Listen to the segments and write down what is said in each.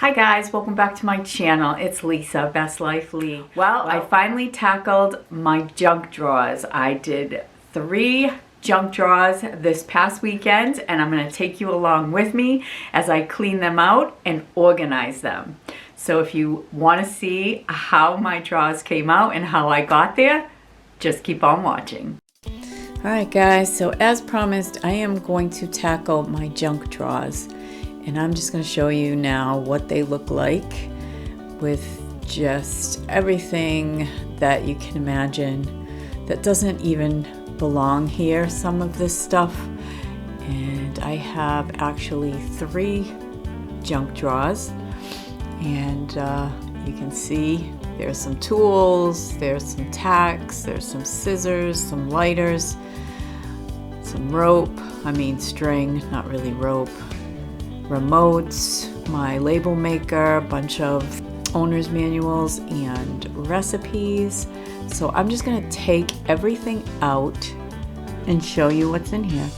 Hi guys, welcome back to my channel. It's Lisa, Best Life Lee. Well, I finally tackled my junk drawers. I did 3 junk drawers this past weekend, and I'm gonna take you along with me as I clean them out and organize them. So if you wanna see how my drawers came out and how I got there, just keep on watching. Alright guys, so as promised, I am going to tackle my junk drawers. And I'm just going to show you now what they look like with just everything that you can imagine that doesn't even belong here, some of this stuff. And I have actually 3 junk drawers, and you can see there's some tools, there's some tacks, there's some scissors, some lighters, some rope, string, not really rope, remotes, my label maker, a bunch of owner's manuals and recipes. So I'm just gonna take everything out and show you what's in here.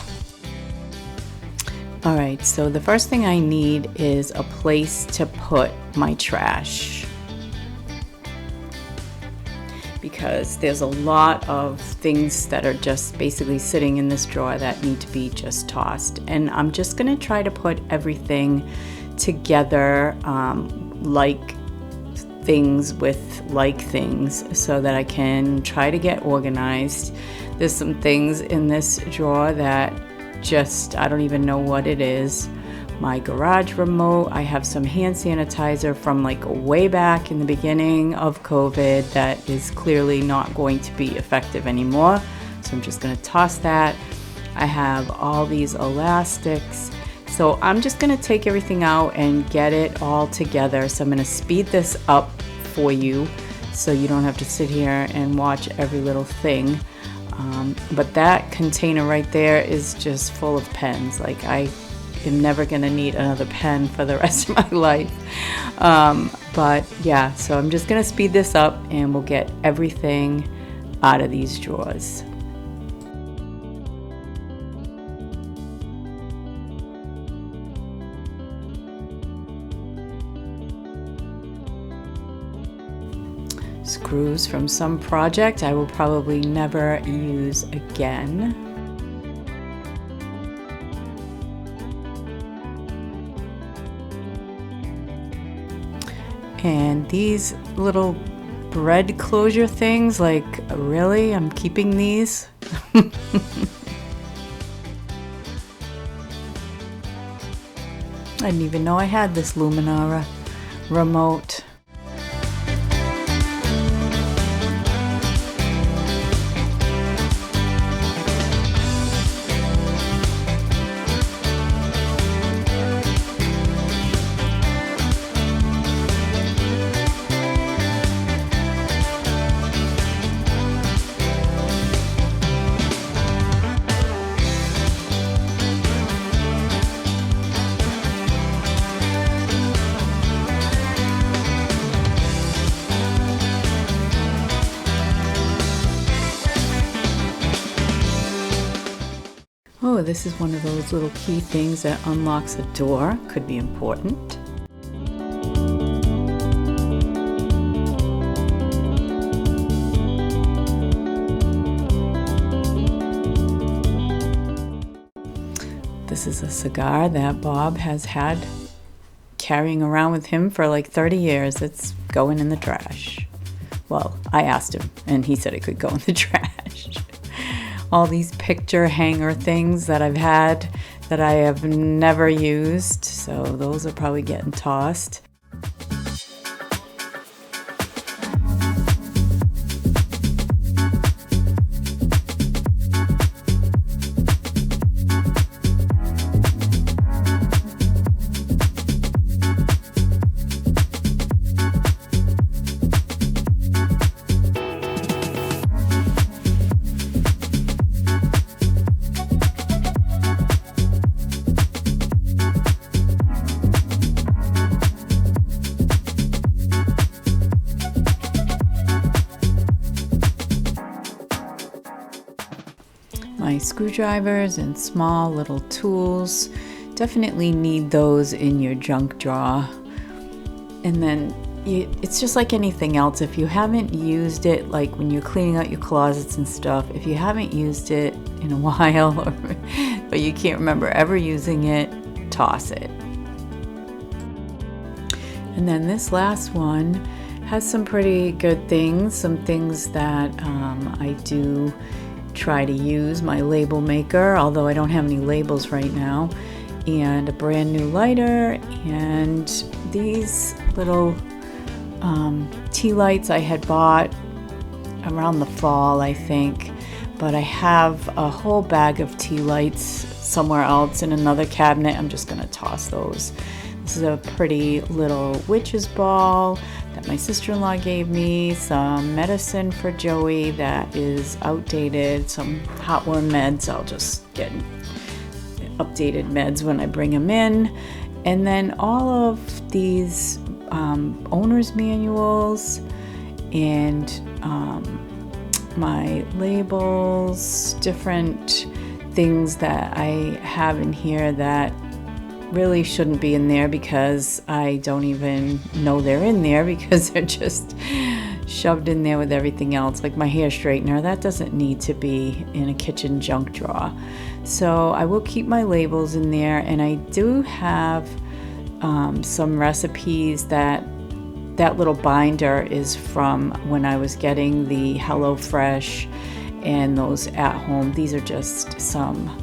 All right, so the first thing I need is a place to put my trash, because there's a lot of things that are just basically sitting in this drawer that need to be just tossed. And I'm just gonna try to put everything together, like things with like things, so that I can try to get organized. There's some things in this drawer that just, I don't even know what it is. My garage remote, I have some hand sanitizer from like way back in the beginning of COVID that is clearly not going to be effective anymore. So I'm just gonna toss that. I have all these elastics. So I'm just gonna take everything out and get it all together. So I'm gonna speed this up for you so you don't have to sit here and watch every little thing. But that container right there is just full of pens. Like I'm never gonna need another pen for the rest of my life. But yeah, so I'm just gonna speed this up and we'll get everything out of these drawers. Screws from some project I will probably never use again. And these little bread closure things, like really? I'm keeping these? I didn't even know I had this Luminara remote. Oh, this is one of those little key things that unlocks a door. Could be important. This is a cigar that Bob has had carrying around with him for like 30 years. It's going in the trash. Well, I asked him and he said it could go in the trash. All these picture hanger things that I've had that I have never used, so those are probably getting tossed. My screwdrivers and small little tools. Definitely need those in your junk drawer. And then it's just like anything else. If you haven't used it, like when you're cleaning out your closets and stuff, if you haven't used it in a while, or you can't remember ever using it, toss it. And then this last one has some pretty good things, some things that I do try to use. My label maker, although I don't have any labels right now, and a brand new lighter, and these little tea lights I had bought around the fall, I think, but I have a whole bag of tea lights somewhere else in another cabinet. I'm just gonna toss those. This is a pretty little witch's ball that my sister-in-law gave me, some medicine for Joey that is outdated, some heartworm meds. I'll just get updated meds when I bring them in. And then all of these owner's manuals and my labels, different things that I have in here that really shouldn't be in there because I don't even know they're in there because they're just shoved in there with everything else. Like my hair straightener, that doesn't need to be in a kitchen junk drawer. So I will keep my labels in there, and I do have some recipes. That little binder is from when I was getting the HelloFresh and those at home. These are just some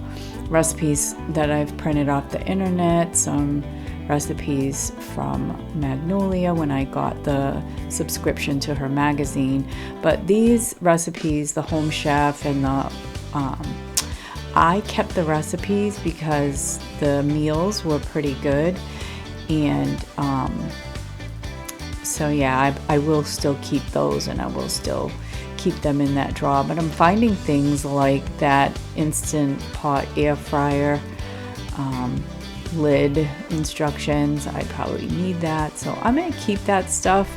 recipes that I've printed off the internet, some recipes from Magnolia when I got the subscription to her magazine. But these recipes, the Home Chef and the I kept the recipes because the meals were pretty good, and so yeah, I will still keep those, and I will still keep them in that drawer. But I'm finding things like that Instant Pot air fryer lid instructions. I probably need that, so I'm gonna keep that stuff.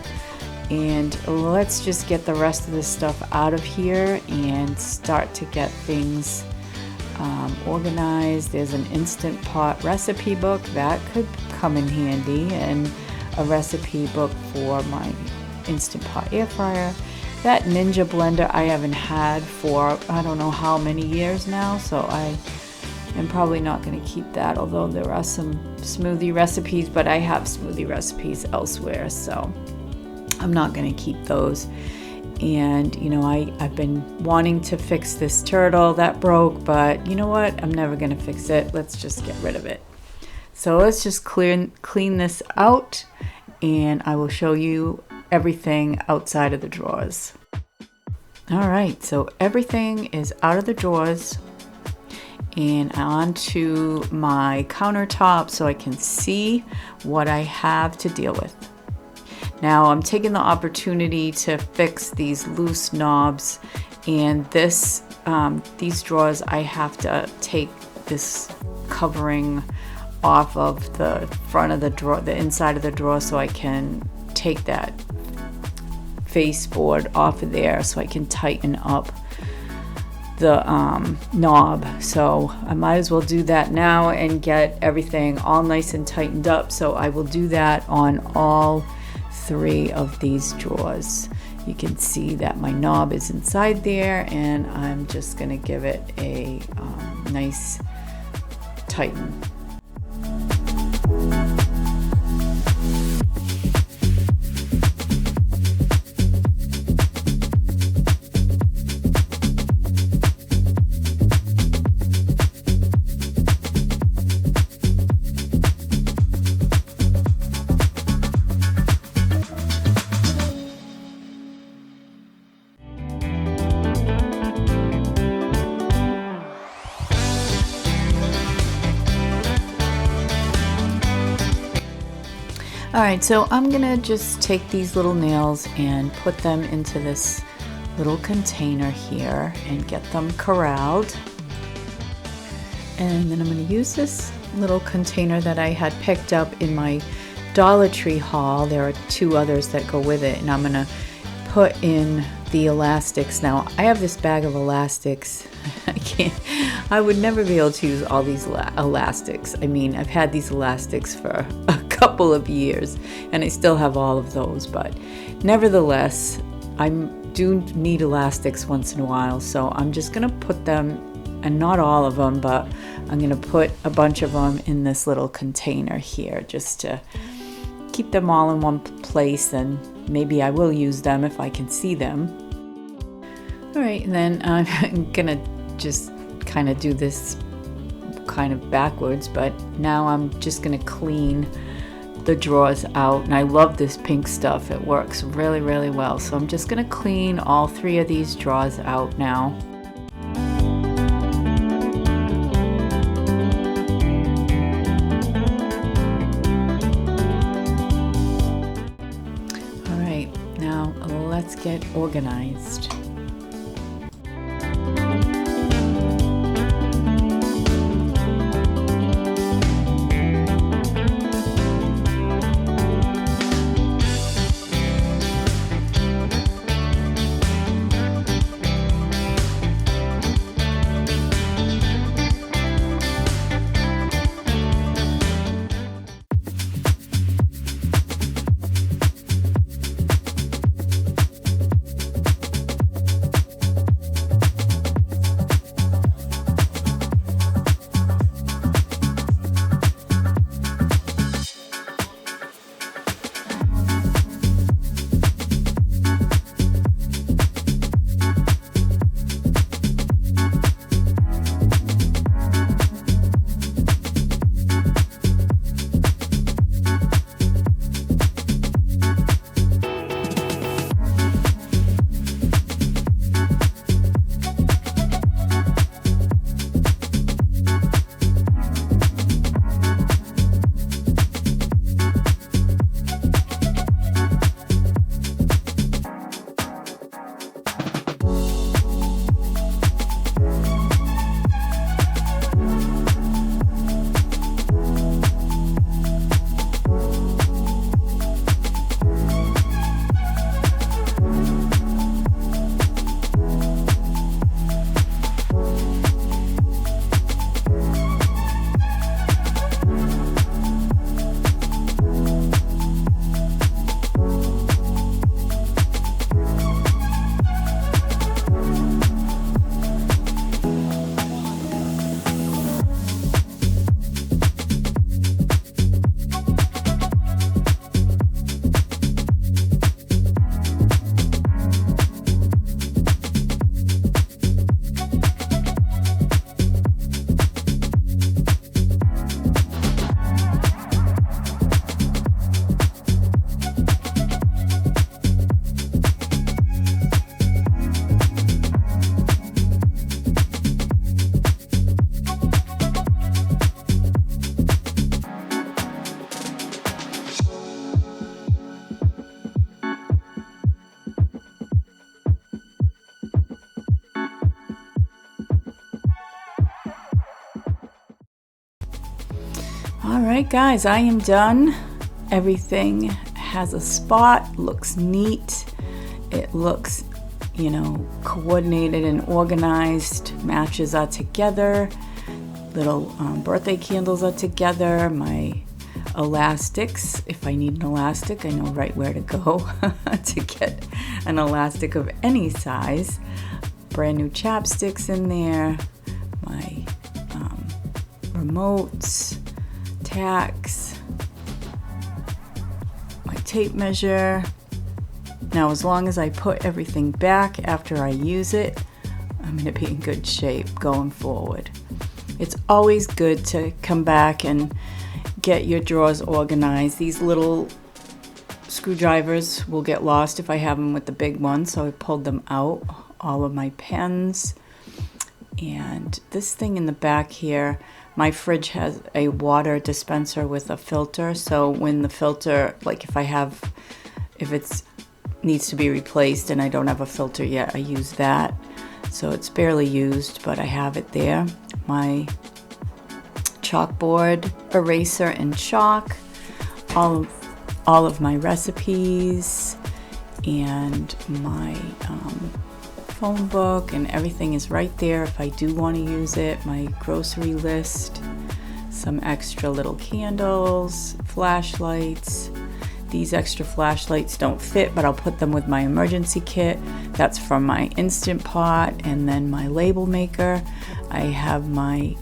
And let's just get the rest of this stuff out of here and start to get things organized. There's an Instant Pot recipe book that could come in handy, and a recipe book for my Instant Pot air fryer. That Ninja blender I haven't had for I don't know how many years now, so I am probably not going to keep that, although there are some smoothie recipes, but I have smoothie recipes elsewhere, so I'm not going to keep those. And you know, I've been wanting to fix this turtle that broke, but you know what, I'm never going to fix it. Let's just get rid of it. So let's just clean this out, and I will show you everything outside of the drawers. All right, so everything is out of the drawers and onto my countertop so I can see what I have to deal with. Now I'm taking the opportunity to fix these loose knobs, and these drawers I have to take this covering off of the front of the drawer, the inside of the drawer, so I can take that baseboard off of there so I can tighten up the knob. So I might as well do that now and get everything all nice and tightened up. So I will do that on all 3 of these drawers. You can see that my knob is inside there, and I'm just going to give it a nice tighten. All right, so I'm gonna just take these little nails and put them into this little container here and get them corralled. And then I'm gonna use this little container that I had picked up in my Dollar Tree haul. There are 2 others that go with it, and I'm gonna put in the elastics. Now, I have this bag of elastics. I would never be able to use all these elastics. I mean, I've had these elastics for a couple of years, and I still have all of those, but nevertheless, I do need elastics once in a while, so I'm just gonna put them, and not all of them, but I'm gonna put a bunch of them in this little container here just to keep them all in one place, and maybe I will use them if I can see them. All right, and then I'm gonna just kind of do this kind of backwards, but now I'm just gonna clean the drawers out, and I love this pink stuff. It works really, really well. So I'm just gonna clean all 3 of these drawers out now. All right, now let's get organized. All right, guys, I am done. Everything has a spot, looks neat. It looks, coordinated and organized. Matches are together. Little birthday candles are together. My elastics, if I need an elastic, I know right where to go to get an elastic of any size. Brand new chapsticks in there. My remotes, tacks, my tape measure. Now, as long as I put everything back after I use it, I'm going to be in good shape going forward. It's always good to come back and get your drawers organized. These little screwdrivers will get lost if I have them with the big one, so I pulled them out. All of my pens. And this thing in the back here, my fridge has a water dispenser with a filter, so when the filter, like if it needs to be replaced and I don't have a filter yet, I use that. So it's barely used, but I have it there. My chalkboard, eraser and chalk, all of my recipes, and my phone book, and everything is right there if I do want to use it. My grocery list. some extra little candles, flashlights. These extra flashlights don't fit, but I'll put them with my emergency kit. That's from my Instant Pot, and then my label maker. I have my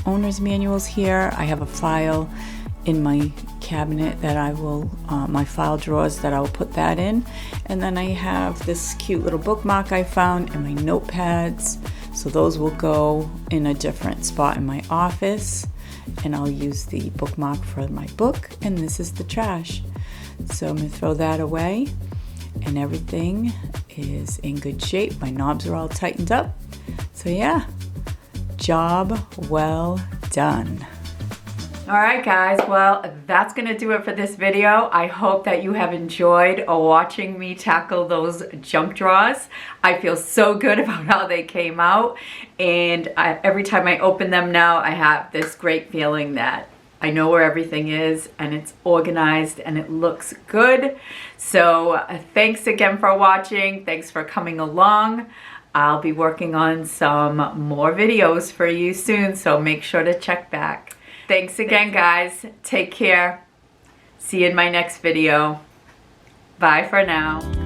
owner's manuals here. I have a file in my cabinet that I will, my file drawers that I'll put that in. And then I have this cute little bookmark I found and my notepads. So those will go in a different spot in my office. And I'll use the bookmark for my book. And this is the trash. So I'm gonna throw that away. And everything is in good shape. My knobs are all tightened up. So yeah, job well done. All right, guys, well, that's gonna do it for this video. I hope that you have enjoyed watching me tackle those junk drawers. I feel so good about how they came out, and every time I open them now, I have this great feeling that I know where everything is and it's organized and it looks good. So thanks again for watching. Thanks for coming along. I'll be working on some more videos for you soon, so make sure to check back. Thanks again, guys. Take care. See you in my next video. Bye for now.